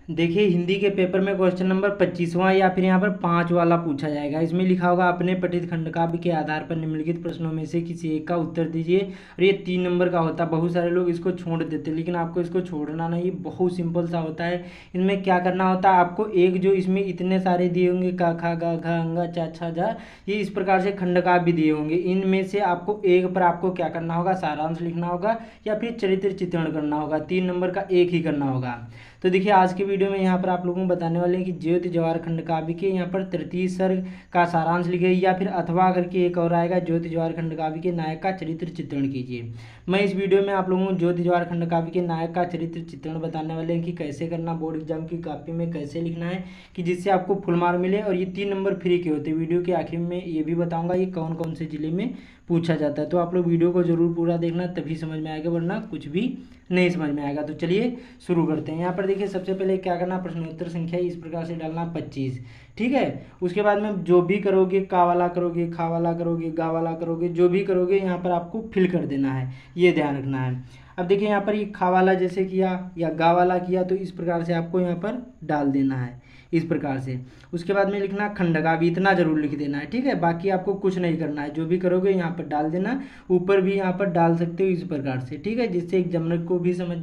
देखिए हिंदी के पेपर में क्वेश्चन नंबर 25वां या फिर यहाँ पर 5 वाला पूछा जाएगा। इसमें लिखा होगा अपने पठित खंडकाव्य के आधार पर निम्नलिखित प्रश्नों में से किसी एक का उत्तर दीजिए। और ये 3 नंबर का होता है। बहुत सारे लोग इसको छोड़ देते हैं, लेकिन आपको इसको छोड़ना नहीं, बहुत सिंपल सा होता है। इनमें क्या करना होता है, आपको एक जो इसमें इतने सारे दिए होंगे का खा गा घा अंगा चा छा जा, ये इस प्रकार से खंडकाव्य दिए होंगे। इनमें से आपको एक पर आपको क्या करना होगा, सारांश लिखना होगा या फिर चरित्र चित्रण करना होगा। 3 नंबर का एक ही करना होगा। तो देखिए आज के वीडियो में यहाँ पर आप लोगों को बताने वाले हैं कि ज्योति जवाहर खंडकाव्य के यहाँ पर तृतीय सर्ग का सारांश लिखिए, या फिर अथवा करके एक और आएगा ज्योति जवाहर खंडकाव्य के नायक का चरित्र चित्रण कीजिए। मैं इस वीडियो में आप लोगों को ज्योति जवाहर खंडकाव्य के नायक का चरित्र चित्रण बताने वाले हैं कि कैसे करना, बोर्ड एग्जाम की कॉपी में कैसे लिखना है कि जिससे आपको फुल मार्क मिले। और ये 3 नंबर फ्री के होते हैं। वीडियो के आखिर में ये भी बताऊँगा ये कौन कौन से जिले में पूछा जाता है। तो आप लोग वीडियो को जरूर पूरा देखना, तभी समझ में आएगा, वरना कुछ भी नहीं समझ में आएगा। तो चलिए शुरू करते हैं। यहाँ पर देखिए सबसे पहले क्या करना, प्रश्नोत्तर संख्या इस प्रकार से डालना 25, ठीक है। उसके बाद में जो भी करोगे, का वाला करोगे, खा वाला करोगे, गा वाला करोगे, जो भी करोगे यहाँ पर आपको फिल कर देना है, ये ध्यान रखना है। अब देखिए यहाँ पर ये खा वाला जैसे किया या गा वाला किया, तो इस प्रकार से आपको यहाँ पर डाल देना है, इस प्रकार से। उसके बाद में लिखना खंडकाव्य, इतना जरूर लिख देना है, ठीक है। बाकी आपको कुछ नहीं करना है, जो भी करोगे यहाँ पर डाल देना। ऊपर भी यहाँ पर डाल सकते हो इस प्रकार से, ठीक है, जिससे एग्जामिनर को भी समझ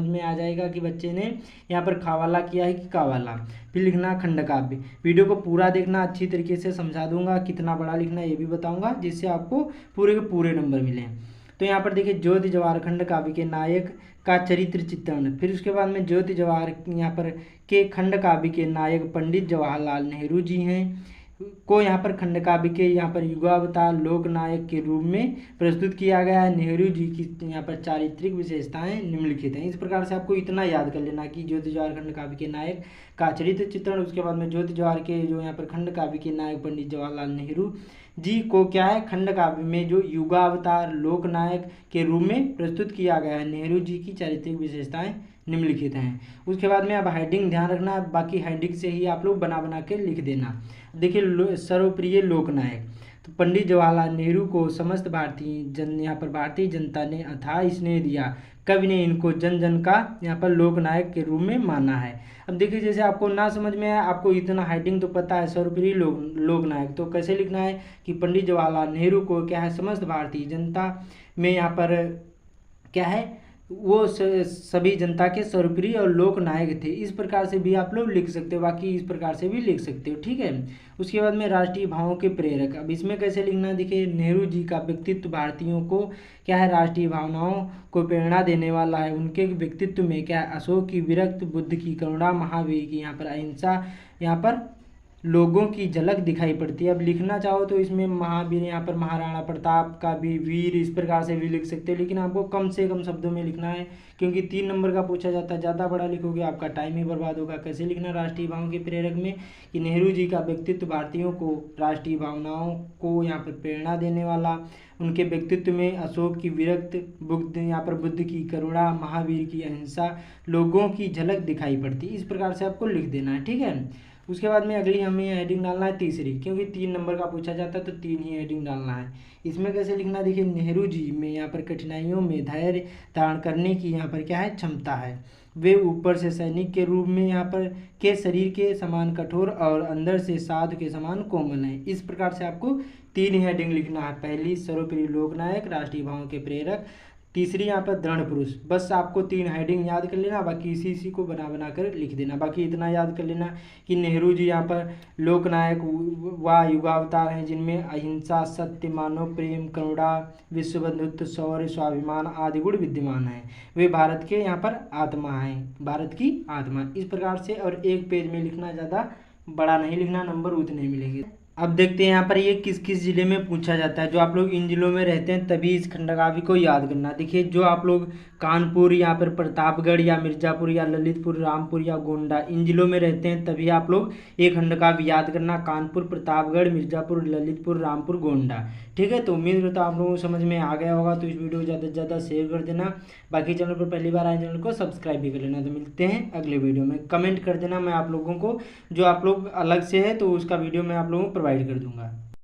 में आ जाएगा कि बच्चे ने यहाँ पर खा वाला किया है कि का वाला। फिर लिखना खंडकाव्य। वीडियो को पूरा देखना, अच्छी तरीके से समझा दूंगा। कितना बड़ा लिखना है ये भी बताऊंगा, जिससे आपको पूरे के पूरे नंबर मिले। तो यहाँ पर देखिए ज्योति जवाहर खंडकाव्य के नायक का चरित्र चित्रण। फिर उसके बाद में ज्योति जवाहर यहाँ पर के खंडकाव्य के नायक पंडित जवाहरलाल नेहरू जी हैं, को यहाँ पर खंडकाव्य के यहाँ पर युगावतार लोक नायक के रूप में प्रस्तुत किया गया है। नेहरू जी की यहाँ पर चारित्रिक विशेषताएं निम्नलिखित हैं। इस प्रकार से आपको इतना याद कर लेना कि ज्योति जवाहर खंडकाव्य के नायक का चरित्र चित्रण। उसके बाद में ज्योति जवाहर के जो यहाँ पर खंडकाव्य के नायक पंडित जवाहरलाल नेहरू जी को क्या है, खंडकाव्य में जो युगावतार लोक नायक के रूप में प्रस्तुत किया गया है। नेहरू जी की चारित्रिक विशेषताएं निम्नलिखित हैं। उसके बाद में अब हेडिंग ध्यान रखना, बाकी हेडिंग से ही आप लोग बना बना के लिख देना। देखिए सर्वप्रिय लोकनायक, तो पंडित जवाहरलाल नेहरू को समस्त यहाँ पर भारतीय जनता ने अथाह स्नेह दिया। कवि ने इनको जन जन का यहाँ पर लोकनायक के रूप में माना है। अब देखिए जैसे आपको ना समझ में आया, आपको इतना हेडिंग तो पता है, सर्वप्रिय लोकनायक, तो कैसे लिखना है कि पंडित जवाहरलाल नेहरू को क्या है, समस्त भारतीय जनता में यहाँ पर क्या है, वो सभी जनता के सर्वप्रिय और लोक नायक थे। इस प्रकार से भी आप लोग लिख सकते हो, बाकी इस प्रकार से भी लिख सकते हो, ठीक है। उसके बाद में राष्ट्रीय भावों के प्रेरक। अब इसमें कैसे लिखना है, देखिए नेहरू जी का व्यक्तित्व भारतीयों को क्या है, राष्ट्रीय भावनाओं को प्रेरणा देने वाला है। उनके व्यक्तित्व में क्या है, अशोक की विरक्त, बुद्ध की करुणा, महावीर की यहाँ पर अहिंसा, यहाँ पर लोगों की झलक दिखाई पड़ती है। अब लिखना चाहो तो इसमें महावीर यहाँ पर महाराणा प्रताप का भी वीर, इस प्रकार से भी लिख सकते हो, लेकिन आपको कम से कम शब्दों में लिखना है, क्योंकि 3 नंबर का पूछा जाता है। ज़्यादा बड़ा लिखोगे आपका टाइम ही बर्बाद होगा। कैसे लिखना राष्ट्रीय भावों के प्रेरक में कि नेहरू जी का व्यक्तित्व भारतीयों को राष्ट्रीय भावनाओं को यहाँ पर प्रेरणा देने वाला, उनके व्यक्तित्व में अशोक की विरक्त, बुद्ध यहाँ पर बुद्ध की करुणा, महावीर की अहिंसा, लोगों की झलक दिखाई पड़ती। इस प्रकार से आपको लिख देना है, ठीक है। उसके बाद में अगली हमें हेडिंग डालना है तीसरी, क्योंकि 3 नंबर का पूछा जाता है तो 3 ही हेडिंग डालना है। इसमें कैसे लिखना, देखिए नेहरू जी में यहाँ पर कठिनाइयों में धैर्य धारण करने की यहाँ पर क्या है, क्षमता है। वे ऊपर से सैनिक के रूप में यहाँ पर के शरीर के समान कठोर और अंदर से साधु के समान कोमल हैं। इस प्रकार से आपको 3 ही हेडिंग लिखना है। पहली सर्वप्रिय लोकनायक, राष्ट्रीय भावों के प्रेरक, तीसरी यहाँ पर दृढ़ पुरुष। बस आपको 3 हेडिंग याद कर लेना, बाकी इसी को बना बना कर लिख देना। बाकी इतना याद कर लेना कि नेहरू जी यहाँ पर लोकनायक व युगावतार हैं, जिनमें अहिंसा, सत्य, मानव प्रेम, करुणा, विश्व बंधुत्व, शौर्य, स्वाभिमान आदि गुण विद्यमान हैं। वे भारत के यहाँ पर आत्मा हैं, भारत की आत्मा। इस प्रकार से, और एक पेज में लिखना, ज़्यादा बड़ा नहीं लिखना, नंबर उतने मिलेंगे। अब देखते हैं यहाँ पर ये किस किस जिले में पूछा जाता है। जो आप लोग इन जिलों में रहते हैं तभी इस खंडकाव्य को याद करना। देखिए जो आप लोग कानपुर, यहाँ पर प्रतापगढ़ या मिर्ज़ापुर या ललितपुर, रामपुर या गोंडा, इन जिलों में रहते हैं तभी आप लोग ये खंडकाव्य याद करना। कानपुर, प्रतापगढ़, मिर्ज़ापुर, ललितपुर, रामपुर, गोंडा, ठीक है। तो उम्मीद करता हूँ आप लोगों को समझ में आ गया होगा। तो इस वीडियो को ज़्यादा से ज़्यादा शेयर कर देना। बाकी चैनल पर पहली बार आए चैनल को सब्सक्राइब भी कर लेना। तो मिलते हैं अगले वीडियो में। कमेंट कर देना, मैं आप लोगों को जो आप लोग अलग से है तो उसका वीडियो मैं आप लोगों को प्रोवाइड कर दूँगा।